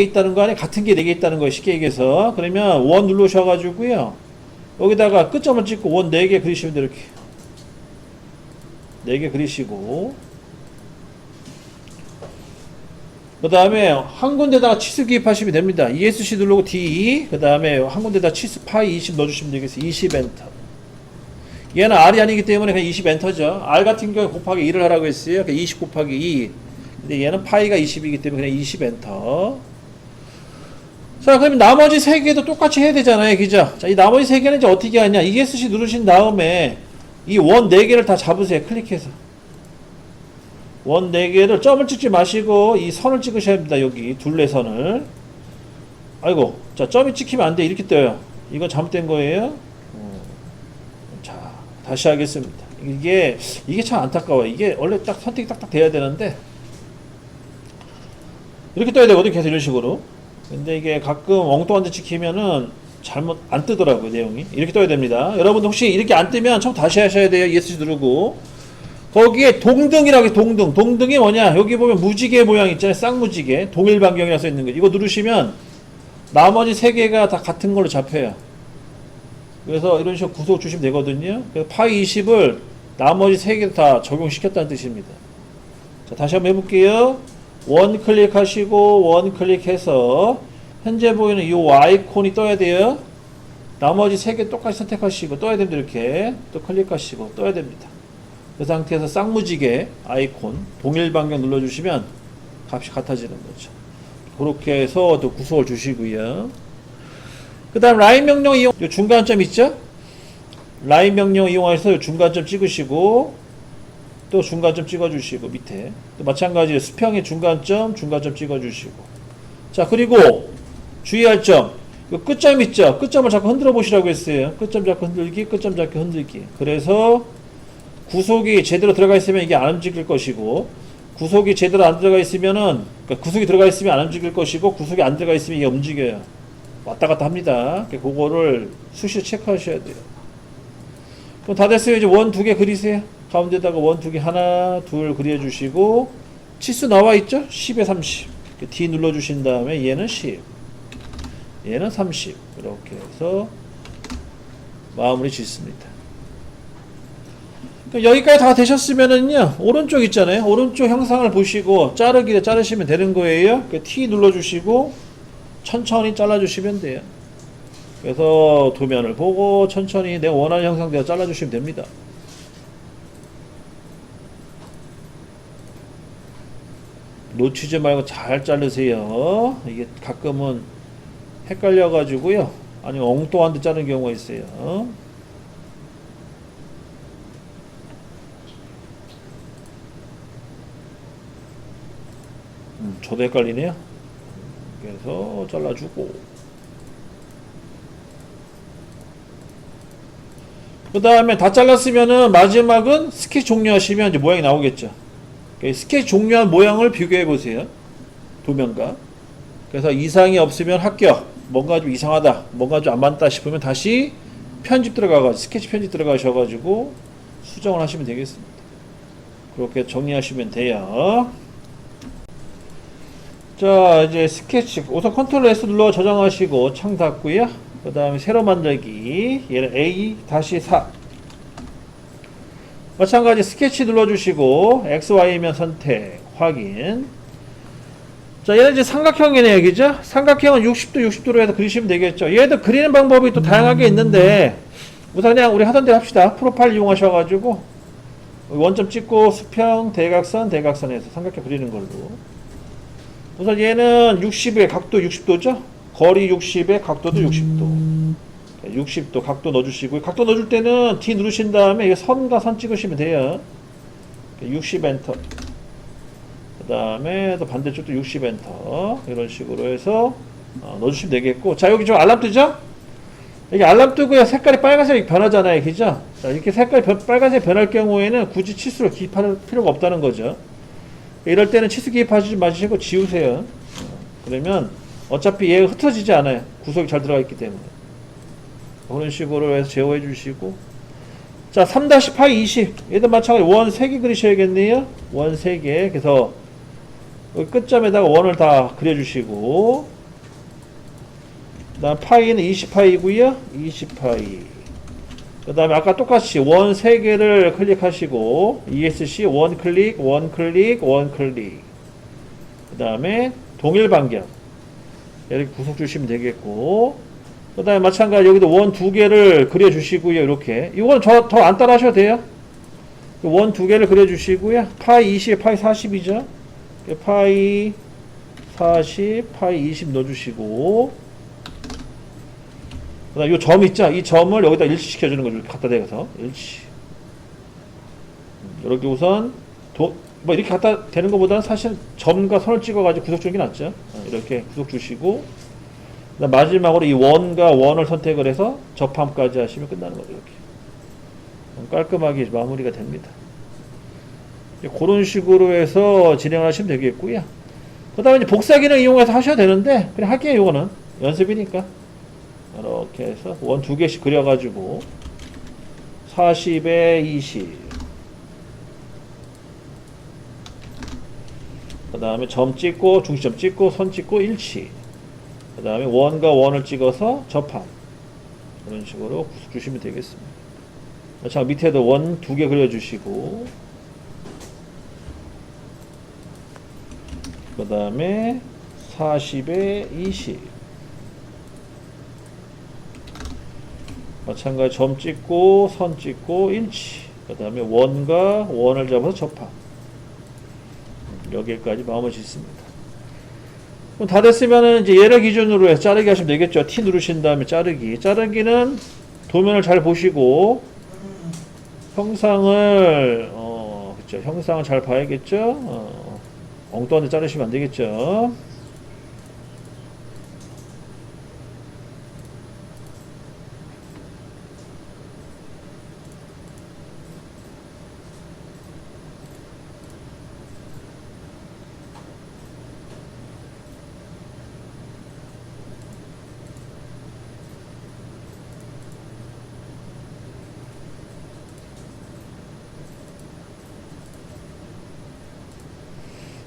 있다는 거 아니에요? 같은 게 4개 있다는 거예요. 쉽게 얘기해서. 그러면 원 누르셔가지고요. 여기다가 끝점을 찍고 원 4개 그리시면 돼요. 이렇게. 4개 그리시고. 그 다음에 한 군데다가 치수 기입하시면 됩니다. ESC 누르고 D. 그 다음에 한 군데다 치수 파이 20 넣어주시면 되겠어요. 20 엔터. 얘는 R이 아니기 때문에 그냥 20 엔터죠. R 같은 경우에 곱하기 2를 하라고 했어요. 그러니까 20 곱하기 2. 근데 얘는 파이가 20이기 때문에 그냥 20 엔터. 자, 그러면 나머지 3개도 똑같이 해야 되잖아요. 그죠? 자, 이 나머지 3개는 이제 어떻게 하냐. ESC 누르신 다음에 이 원 4개를 다 잡으세요. 클릭해서. 원 4개를 점을 찍지 마시고 이 선을 찍으셔야 합니다. 여기 둘레선을. 아이고. 자, 점이 찍히면 안 돼. 이렇게 떠요. 이건 잘못된 거예요. 자, 다시 하겠습니다. 이게 참 안타까워요. 이게 원래 딱 선택이 딱딱 돼야 되는데 이렇게 떠야 되거든. 계속 이런 식으로. 근데 이게 가끔 엉뚱한 데 찍히면은 잘못 안 뜨더라고요. 내용이 이렇게 떠야 됩니다. 여러분들 혹시 이렇게 안 뜨면 처음 다시 하셔야 돼요. ESC 누르고 거기에 동등이라고 해요. 동등이 뭐냐, 여기 보면 무지개 모양 있잖아요. 쌍무지개 동일반경이라고 써 있는 거, 이거 누르시면 나머지 3개가 다 같은 걸로 잡혀요. 그래서 이런 식으로 구속 주시면 되거든요. 그래서 파이 20을 나머지 3개 다 적용시켰다는 뜻입니다. 자, 다시 한번 해볼게요. 원 클릭하시고 원 클릭해서 현재 보이는 이 아이콘이 떠야 돼요. 나머지 3개 똑같이 선택하시고 떠야 됩니다. 이렇게 또 클릭하시고 떠야 됩니다. 그 상태에서 쌍무지개 아이콘 동일 방향 눌러주시면 값이 같아지는 거죠. 그렇게 해서 또 구속을 주시고요. 그 다음 라인 명령 이용, 요 중간점 있죠? 라인 명령 이용해서 요 중간점 찍으시고 또 중간점 찍어주시고 밑에 또 마찬가지로 수평의 중간점 찍어주시고. 자, 그리고 주의할 점, 요 끝점 있죠? 끝점을 자꾸 흔들어 보시라고 했어요. 끝점 자꾸 흔들기, 끝점 자꾸 흔들기. 그래서 구속이 제대로 들어가 있으면 이게 안 움직일 것이고, 구속이 제대로 안 들어가 있으면은, 그러니까 구속이 들어가 있으면 안 움직일 것이고, 구속이 안 들어가 있으면 이게 움직여요. 왔다 갔다 합니다. 그거를 수시로 체크하셔야 돼요. 그럼 다 됐어요. 이제 원 2개 그리세요. 가운데다가 원 2개 하나, 둘 그려주시고, 치수 나와 있죠? 10에 30. D 눌러주신 다음에 얘는 10. 얘는 30. 이렇게 해서 마무리 짓습니다. 여기까지 다 되셨으면은요, 오른쪽 있잖아요. 오른쪽 형상을 보시고 자르기를 자르시면 되는 거예요. T 눌러주시고 천천히 잘라주시면 돼요. 그래서 도면을 보고 천천히 내가 원하는 형상대로 잘라주시면 됩니다. 놓치지 말고 잘 자르세요. 이게 가끔은 헷갈려가지고요. 아니면 엉뚱한 데 자르는 경우가 있어요. 저도 헷갈리네요. 그래서 잘라주고, 그 다음에 다 잘랐으면은 마지막은 스케치 종료하시면 이제 모양이 나오겠죠. 스케치 종료한 모양을 비교해 보세요. 도면과. 그래서 이상이 없으면 합격, 뭔가 좀 이상하다, 뭔가 좀 안 맞다 싶으면 다시 편집 들어가가지고 스케치 편집 들어가셔가지고 수정을 하시면 되겠습니다. 그렇게 정리하시면 돼요. 자, 이제 스케치 우선 컨트롤 S 눌러 저장하시고 창 닫고요. 그 다음에 새로 만들기, 얘는 A-4 마찬가지 스케치 눌러주시고 XY면 선택 확인. 자, 얘는 이제 삼각형이네요. 그죠? 삼각형은 60도 60도로 해서 그리시면 되겠죠. 얘도 그리는 방법이 또 다양하게 있는데 우선 그냥 우리 하던 대로 합시다. 프로파일 이용하셔가지고 원점 찍고 수평 대각선 대각선에서 삼각형 그리는 걸로. 우선 얘는 60에 각도 60도죠? 거리 60에 각도도 60도. 60도 각도 넣어주시고요. 각도 넣어줄 때는 D 누르신 다음에 선과 선 찍으시면 돼요. 60 엔터. 그 다음에 또 반대쪽도 60 엔터. 이런 식으로 해서 넣어주시면 되겠고. 자, 여기 좀 알람 뜨죠? 여기 알람 뜨고요. 색깔이 빨간색이 변하잖아요. 그죠? 자, 이렇게 색깔이 빨간색 변할 경우에는 굳이 치수를 기입할 필요가 없다는 거죠. 이럴 때는 치수 기입하지 마시고 지우세요. 그러면 어차피 얘가 흩어지지 않아요. 구석이 잘 들어가 있기 때문에. 그런 식으로 해서 제어해 주시고. 자, 3-파이 20. 얘도 마찬가지로 원 3개 그리셔야겠네요. 원 3개. 그래서 여기 끝점에다가 원을 다 그려주시고, 그 다음 파이는 20파이고요 20파이. 그 다음에 아까 똑같이 원 3개를 클릭하시고 ESC 원 클릭 원 클릭 원 클릭. 그 다음에 동일 반경 이렇게 구속 주시면 되겠고, 그 다음에 마찬가지 여기도 원 2개를 그려 주시고요. 이렇게 이거는 더 안 따라 하셔도 돼요. 원 2개를 그려 주시고요. 파이 20 파이 40이죠. 파이 40 파이 20 넣어 주시고, 그 다음 이 점 있죠? 이 점을 여기다 일치시켜 주는 거죠. 갖다 대서 일치. 이렇게 우선 뭐 이렇게 갖다 대는 것보다는 사실 점과 선을 찍어가지고 구속 주는 게 낫죠. 이렇게 구속 주시고, 그다음 마지막으로 이 원과 원을 선택을 해서 접함까지 하시면 끝나는 거죠. 이렇게 깔끔하게 마무리가 됩니다. 그런 식으로 해서 진행하시면 되겠고요. 그 다음에 이제 복사 기능 이용해서 하셔야 되는데 그냥 할게요. 이거는 연습이니까. 이렇게 해서 원 2개씩 그려가지고 40에 20. 그 다음에 점 찍고 중시점 찍고 선 찍고 일치. 그 다음에 원과 원을 찍어서 접함. 그런 식으로 구속 주시면 되겠습니다. 자, 밑에도 원 2개 그려주시고, 그 다음에 40에 20. 마찬가지 점 찍고 선 찍고 일치. 그 다음에 원과 원을 잡아서 접함. 여기까지 마무리 짓습니다. 그럼 다 됐으면은 이제 얘를 기준으로 해서 자르기 하시면 되겠죠. T 누르신 다음에 자르기. 자르기는 도면을 잘 보시고 형상을 그쵸, 형상을 잘 봐야겠죠. 엉뚱한 데 자르시면 안 되겠죠.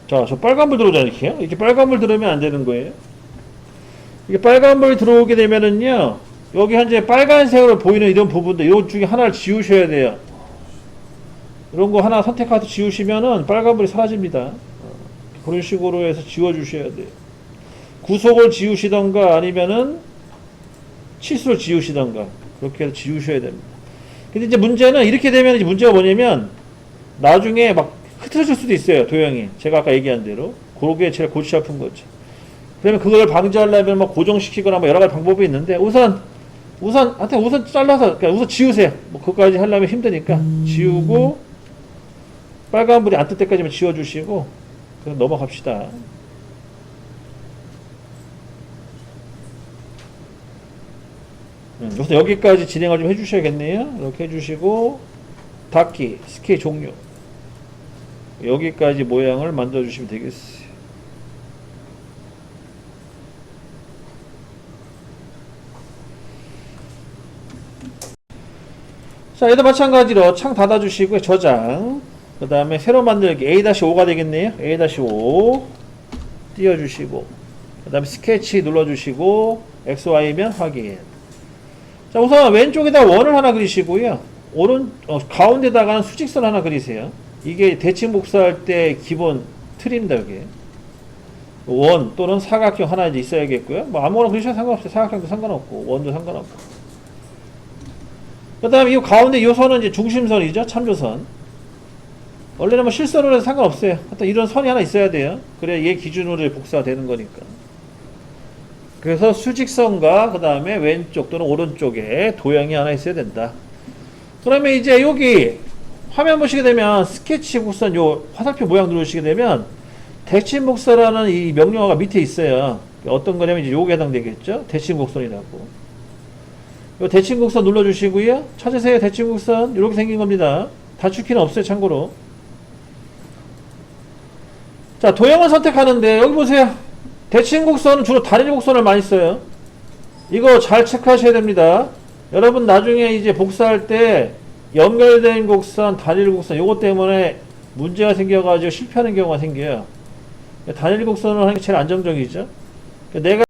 자, 저 빨간불 들어오잖아요. 이렇게요. 이렇게 빨간불 들어오면 안 되는 거예요. 이게 빨간불이 들어오게 되면은요, 여기 현재 빨간색으로 보이는 이런 부분들, 이 중에 하나를 지우셔야 돼요. 이런 거 하나 선택해서 지우시면은 빨간불이 사라집니다. 그런 식으로 해서 지워주셔야 돼요. 구속을 지우시던가 아니면은 치수를 지우시던가 그렇게 해서 지우셔야 됩니다. 근데 이제 문제는 이렇게 되면 이제 문제가 뭐냐면 나중에 막 흐트러질 수도 있어요. 도형이. 제가 아까 얘기한 대로. 그게 제일 골치 아픈 거죠. 그러면 그걸 방지하려면 뭐 고정시키거나 뭐 여러 가지 방법이 있는데 우선 잘라서 그냥 우선 지우세요. 뭐 그것까지 하려면 힘드니까 지우고 빨간불이 안 뜰 때까지만 지워주시고 그럼 넘어갑시다. 우선 여기까지 진행을 좀 해주셔야겠네요. 이렇게 해주시고 닫기, 스케일 종료. 여기까지 모양을 만들어 주시면 되겠어요. 자, 얘도 마찬가지로 창 닫아 주시고요. 저장. 그 다음에 새로 만들기 A-5가 되겠네요. A-5 띄워 주시고, 그 다음에 스케치 눌러 주시고 XY면 확인. 자, 우선 왼쪽에다 원을 하나 그리시고요. 가운데다가는 수직선 하나 그리세요. 이게 대칭 복사할 때 기본 틀입니다. 여기 원 또는 사각형 하나 이제 있어야겠고요. 뭐 아무거나 그리셔도 상관없어요. 사각형도 상관없고 원도 상관없고. 그 다음에 이 가운데 이 선은 이제 중심선이죠. 참조선. 원래는 뭐 실선으로 해도 상관없어요. 하여튼 이런 선이 하나 있어야 돼요. 그래야 얘 기준으로 복사가 되는 거니까. 그래서 수직선과 그 다음에 왼쪽 또는 오른쪽에 도형이 하나 있어야 된다. 그러면 이제 여기 화면 보시게 되면 스케치 곡선 요 화살표 모양 누르시게 되면 대칭 곡선이라는 이 명령어가 밑에 있어요. 어떤 거냐면 이제 요게 해당되겠죠. 대칭 곡선이라고. 요 대칭 곡선 눌러주시고요. 찾으세요. 대칭 곡선 이렇게 생긴 겁니다. 단축키는 없어요. 참고로. 자, 도형을 선택하는데 여기 보세요. 대칭 곡선은 주로 단일 곡선을 많이 써요. 이거 잘 체크하셔야 됩니다. 여러분 나중에 이제 복사할 때 연결된 곡선, 단일 곡선 요것 때문에 문제가 생겨가지고 실패하는 경우가 생겨요. 단일 곡선을 하는 게 제일 안정적이죠. 내가